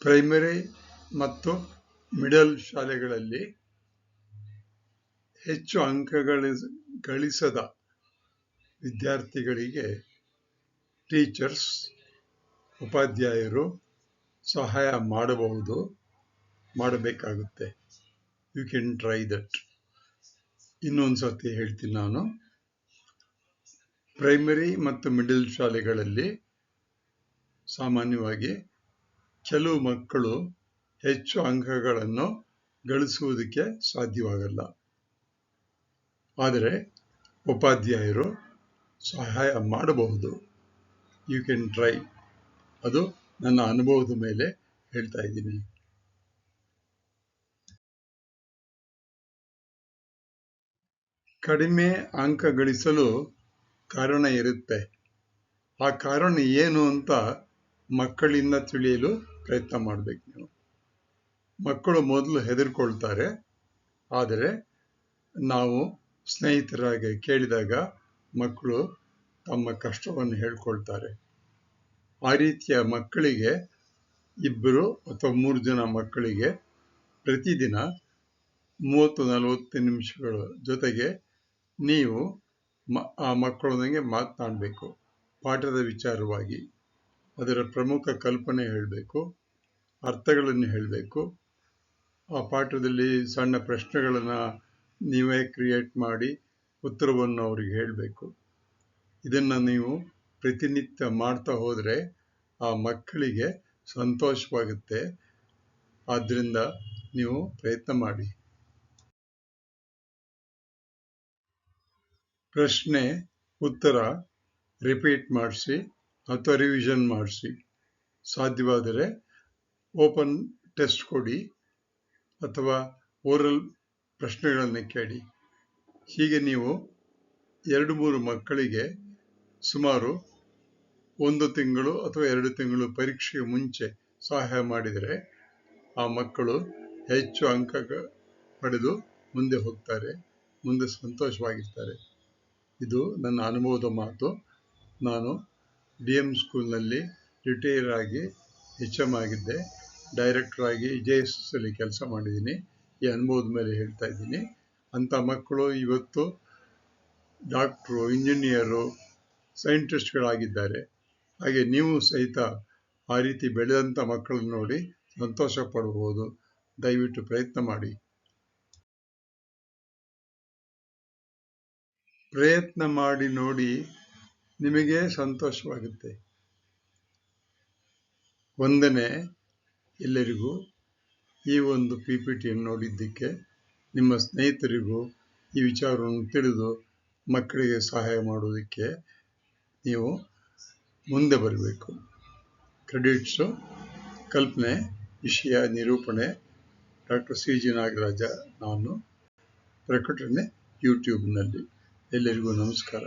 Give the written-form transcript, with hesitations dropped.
Primary ಮತ್ತು middle ಶಾಲೆಗಳಲ್ಲಿ ಹೆಚ್ಚು ಅಂಕ ಗಳಿಸದ ವಿದ್ಯಾರ್ಥಿಗಳಿಗೆ ಟೀಚರ್ಸ್, ಉಪಾಧ್ಯಾಯರು ಸಹಾಯ ಮಾಡಬೇಕಾಗುತ್ತೆ. You can try that. ಇನ್ನೊಂದು ಸರ್ತಿ ಹೇಳ್ತೀನಿ ನಾನು. ಪ್ರೈಮರಿ ಮತ್ತು ಮಿಡಲ್ ಶಾಲೆಗಳಲ್ಲಿ ಸಾಮಾನ್ಯವಾಗಿ ಕೆಲವು ಮಕ್ಕಳು ಹೆಚ್ಚು ಅಂಕಗಳನ್ನು ಗಳಿಸುವುದಕ್ಕೆ ಸಾಧ್ಯವಾಗಲ್ಲ. ಆದರೆ ಉಪಾಧ್ಯಾಯರು ಸಹಾಯ ಮಾಡಬಹುದು. You can try. ಅದು ನನ್ನ ಅನುಭವದ ಮೇಲೆ ಹೇಳ್ತಾ ಇದ್ದೀನಿ. ಕಡಿಮೆ ಅಂಕ ಗಳಿಸಲು ಕಾರಣ ಇರುತ್ತೆ. ಆ ಕಾರಣ ಏನು ಅಂತ ಮಕ್ಕಳಿಂದ ತಿಳಿಯಲು ಪ್ರಯತ್ನ ಮಾಡಬೇಕು ನೀವು. ಮಕ್ಕಳು ಮೊದಲು ಹೆದರ್ಕೊಳ್ತಾರೆ. ಆದರೆ ನಾವು ಸ್ನೇಹಿತರಾಗಿ ಕೇಳಿದಾಗ ಮಕ್ಕಳು ತಮ್ಮ ಕಷ್ಟವನ್ನು ಹೇಳ್ಕೊಳ್ತಾರೆ. ಆ ರೀತಿಯ ಮಕ್ಕಳಿಗೆ 2 ಅಥವಾ 3 ಜನ ಮಕ್ಕಳಿಗೆ ಪ್ರತಿದಿನ 30-40 ನಿಮಿಷಗಳ ಜೊತೆಗೆ ನೀವು ಆ ಮಕ್ಕಳೊಂದಿಗೆ ಮಾತನಾಡಬೇಕು. ಪಾಠದ ವಿಚಾರವಾಗಿ ಅದರ ಪ್ರಮುಖ ಕಲ್ಪನೆ ಹೇಳಬೇಕು, ಅರ್ಥಗಳನ್ನು ಹೇಳಬೇಕು. ಆ ಪಾಠದಲ್ಲಿ ಸಣ್ಣ ಪ್ರಶ್ನೆಗಳನ್ನು ನೀವೇ ಕ್ರಿಯೇಟ್ ಮಾಡಿ ಉತ್ತರವನ್ನು ಅವರಿಗೆ ಹೇಳಬೇಕು. ಇದನ್ನು ನೀವು ಪ್ರತಿನಿತ್ಯ ಮಾಡ್ತಾ ಹೋದರೆ ಆ ಮಕ್ಕಳಿಗೆ ಸಂತೋಷವಾಗುತ್ತೆ. ಆದ್ದರಿಂದ ನೀವು ಪ್ರಯತ್ನ ಮಾಡಿ. ಪ್ರಶ್ನೆ ಉತ್ತರ ರಿಪೀಟ್ ಮಾಡಿಸಿ ಅಥವಾ ರಿವಿಷನ್ ಮಾಡಿಸಿ. ಸಾಧ್ಯವಾದರೆ ಓಪನ್ ಟೆಸ್ಟ್ ಕೊಡಿ ಅಥವಾ ಓರಲ್ ಪ್ರಶ್ನೆಗಳನ್ನು ಕೇಳಿ. ಹೀಗೆ ನೀವು 2-3 ಮಕ್ಕಳಿಗೆ ಸುಮಾರು 1 ತಿಂಗಳು ಅಥವಾ 2 ತಿಂಗಳು ಪರೀಕ್ಷೆಗೆ ಮುಂಚೆ ಸಹಾಯ ಮಾಡಿದರೆ ಆ ಮಕ್ಕಳು ಹೆಚ್ಚು ಅಂಕ ಪಡೆದು ಮುಂದೆ ಹೋಗ್ತಾರೆ, ಮುಂದೆ ಸಂತೋಷವಾಗಿರ್ತಾರೆ. ಇದು ನನ್ನ ಅನುಭವದ ಮಾತು. ನಾನು DM ಸ್ಕೂಲ್ನಲ್ಲಿ ರಿಟೈರ್ ಆಗಿ HM ಆಗಿದ್ದೆ. ಡೈರೆಕ್ಟರ್ ಆಗಿ JSS ಅಲ್ಲಿ ಕೆಲಸ ಮಾಡಿದ್ದೀನಿ. ಈ ಅನುಭವದ ಮೇಲೆ ಹೇಳ್ತಾ ಇದ್ದೀನಿ. ಅಂಥ ಮಕ್ಕಳು ಇವತ್ತು ಡಾಕ್ಟ್ರು, ಇಂಜಿನಿಯರು, ಸೈಂಟಿಸ್ಟ್ಗಳಾಗಿದ್ದಾರೆ. ಹಾಗೆ ನೀವು ಸಹಿತ ಆ ರೀತಿ ಬೆಳೆದಂಥ ಮಕ್ಕಳನ್ನು ನೋಡಿ ಸಂತೋಷ ಪಡಬಹುದು. ದಯವಿಟ್ಟು ಪ್ರಯತ್ನ ಮಾಡಿ. ಪ್ರಯತ್ನ ಮಾಡಿ ನೋಡಿ, ನಿಮಗೆ ಸಂತೋಷವಾಗುತ್ತೆ. ವಂದನೆ ಎಲ್ಲರಿಗೂ. ಈ ಒಂದು PPTಯನ್ನು ನೋಡಿದ್ದಕ್ಕೆ. ನಿಮ್ಮ ಸ್ನೇಹಿತರಿಗೂ ಈ ವಿಚಾರವನ್ನು ತಿಳಿದು ಮಕ್ಕಳಿಗೆ ಸಹಾಯ ಮಾಡುವುದಕ್ಕೆ ನೀವು ಮುಂದೆ ಬರಬೇಕು. ಕ್ರೆಡಿಟ್ಸು, ಕಲ್ಪನೆ, ವಿಷಯ ನಿರೂಪಣೆ ಡಾಕ್ಟರ್ CG ನಾಗರಾಜ. ನಾನು. ಪ್ರಕಟಣೆ ಯೂಟ್ಯೂಬ್ನಲ್ಲಿ. ಎಲ್ಲರಿಗೂ ನಮಸ್ಕಾರ.